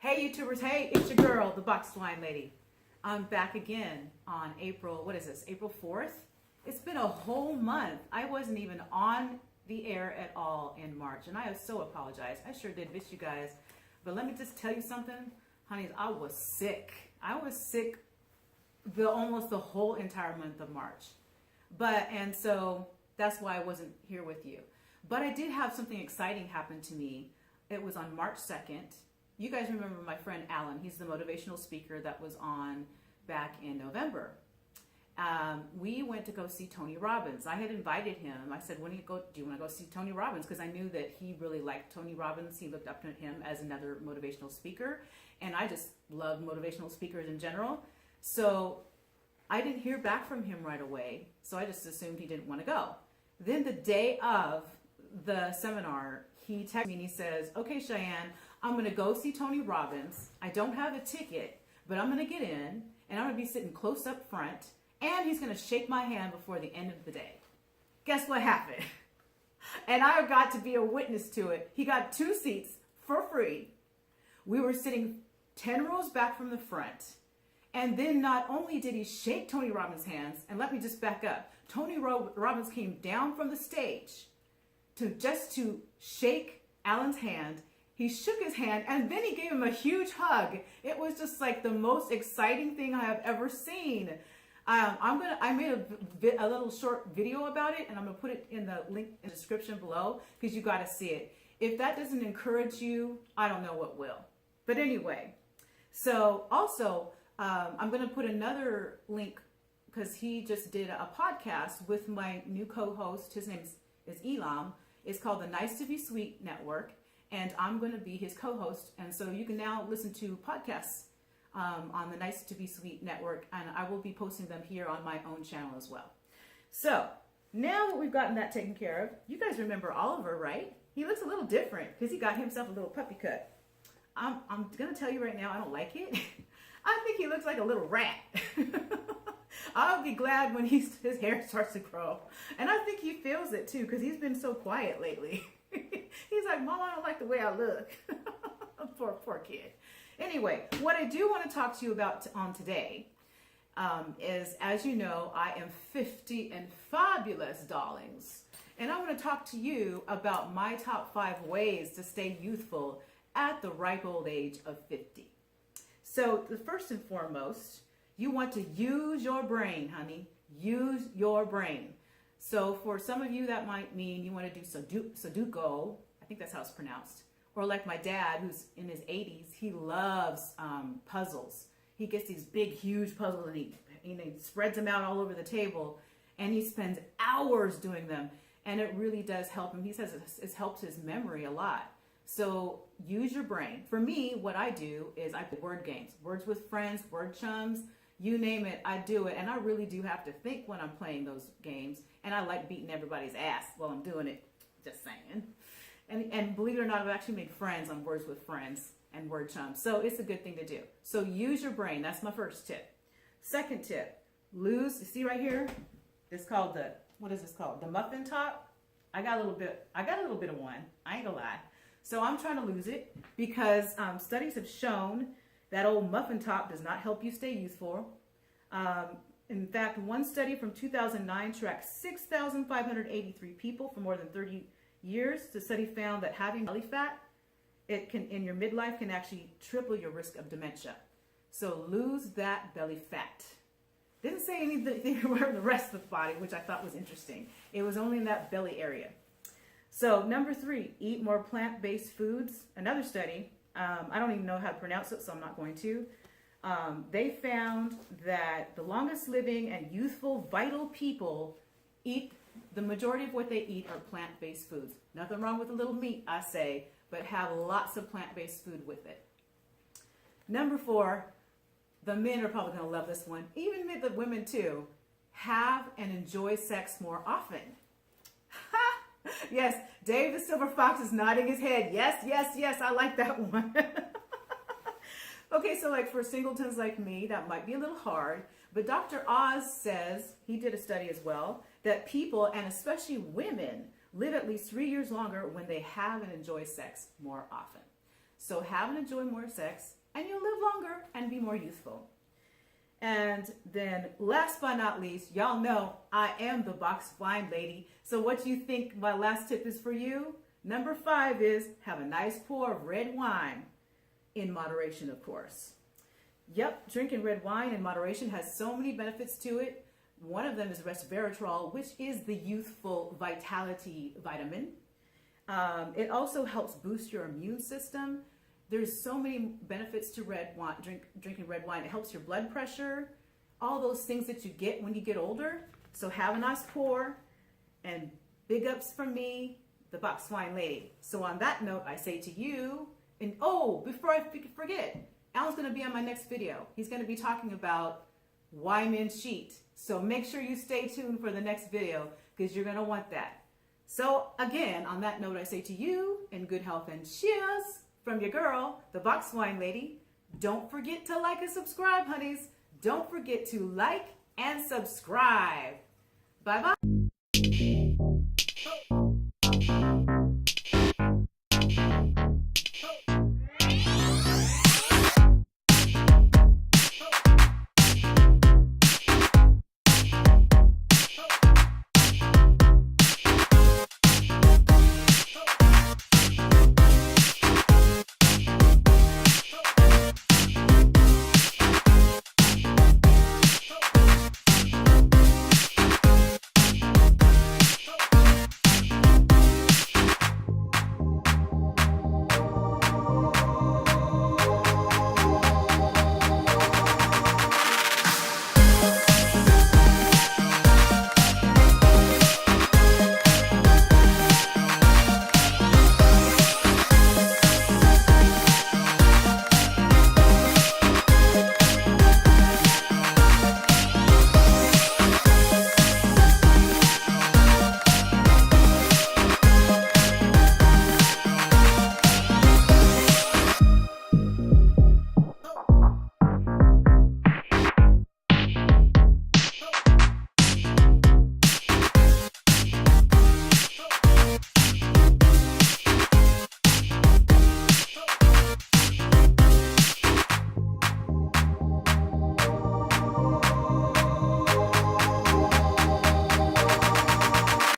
Hey YouTubers, hey, it's your girl, the Box Wine Lady. I'm back again on April 4th? It's been a whole month. I wasn't even on the air at all in March, and I so apologize. I sure did miss you guys. But let me just tell you something, honeys, I was sick. I was sick almost the whole entire month of March. And so that's why I wasn't here with you. But I did have something exciting happen to me. It was on March 2nd. You guys remember my friend Alan. He's the motivational speaker that was on back in November. We went to go see Tony Robbins. I had invited him. I said, do you want to go see Tony Robbins? Because I knew that he really liked Tony Robbins. He looked up to him as another motivational speaker. And I just love motivational speakers in general. So I didn't hear back from him right away. So I just assumed he didn't want to go. Then the day of the seminar, he texted me and he says, okay, Cheyenne, I'm going to go see Tony Robbins. I don't have a ticket, but I'm going to get in, and I'm going to be sitting close up front, and he's going to shake my hand before the end of the day. Guess what happened? And I got to be a witness to it. He got 2 seats for free. We were sitting 10 rows back from the front. And then not only did he shake Tony Robbins' hands, and let me just back up. Tony Robbins came down from the stage to shake Alan's hand. He shook his hand, and then he gave him a huge hug. It was just like the most exciting thing I have ever seen. I made a little short video about it, and I'm gonna put it in the link in the description below because you got to see it. If that doesn't encourage you, I don't know what will. But anyway, so also I'm gonna put another link because he just did a podcast with my new co-host. His name is Elam. It's called the Nice to Be Sweet Network. And I'm going to be his co-host. And so you can now listen to podcasts on the Nice to Be Sweet network. And I will be posting them here on my own channel as well. So now that we've gotten that taken care of, you guys remember Oliver, right? He looks a little different because he got himself a little puppy cut. I'm going to tell you right now, I don't like it. I think he looks like a little rat. I'll be glad when his hair starts to grow. And I think he feels it too because he's been so quiet lately. He's like, Mom, I don't like the way I look. Poor kid. Anyway, what I do want to talk to you about on today is, as you know, I am 50 and fabulous, darlings. And I want to talk to you about my top 5 ways to stay youthful at the ripe old age of 50. So the first and foremost, you want to use your brain, honey. Use your brain. So for some of you, that might mean you want to do Sudoku. I think that's how it's pronounced. Or like my dad, who's in his 80s, he loves puzzles. He gets these big, huge puzzles, and he spreads them out all over the table, and he spends hours doing them. And it really does help him. He says it helps his memory a lot. So use your brain. For me, what I do is I play word games, words with friends, word chums. You name it, I do it. And I really do have to think when I'm playing those games. And I like beating everybody's ass while I'm doing it. Just saying. And believe it or not, I've actually made friends on Words with Friends and Word Chums. So it's a good thing to do. So use your brain. That's my first tip. Second tip, you see right here? It's called what is this called? The muffin top. I got a little bit of one. I ain't gonna lie. So I'm trying to lose it because studies have shown that old muffin top does not help you stay youthful. In fact, one study from 2009 tracked 6,583 people for more than 30 years. The study found that having belly fat in your midlife can actually triple your risk of dementia. So lose that belly fat. Didn't say anything about the rest of the body, which I thought was interesting. It was only in that belly area. So number 3, eat more plant-based foods. Another study, I don't even know how to pronounce it, so I'm not going to. They found that the longest living and youthful, vital people the majority of what they eat are plant-based foods. Nothing wrong with a little meat, I say, but have lots of plant-based food with it. Number 4, the men are probably going to love this one. Even the women too. Have and enjoy sex more often. Yes, Dave the Silver Fox is nodding his head. Yes, yes, yes, I like that one. Okay, so like for singletons like me, that might be a little hard. But Dr. Oz says, he did a study as well, that people, and especially women, live at least 3 years longer when they have and enjoy sex more often. So have and enjoy more sex, and you'll live longer and be more youthful. And then last but not least, y'all know I am the box wine lady. So what do you think my last tip is for you? Number 5 is have a nice pour of red wine, in moderation, of course. Yep, drinking red wine in moderation has so many benefits to it. One of them is resveratrol, which is the youthful vitality vitamin. It also helps boost your immune system. There's so many benefits to red wine, drinking red wine. It helps your blood pressure, all those things that you get when you get older. So have a nice pour, and big ups from me, the box wine lady. So on that note, I say to you, and oh, before I forget, Alan's going to be on my next video. He's going to be talking about why men cheat. So make sure you stay tuned for the next video, because you're going to want that. So again, on that note, I say to you, in good health and cheers from your girl, the box wine lady. Don't forget to like and subscribe, honeys. Don't forget to like and subscribe. Bye-bye.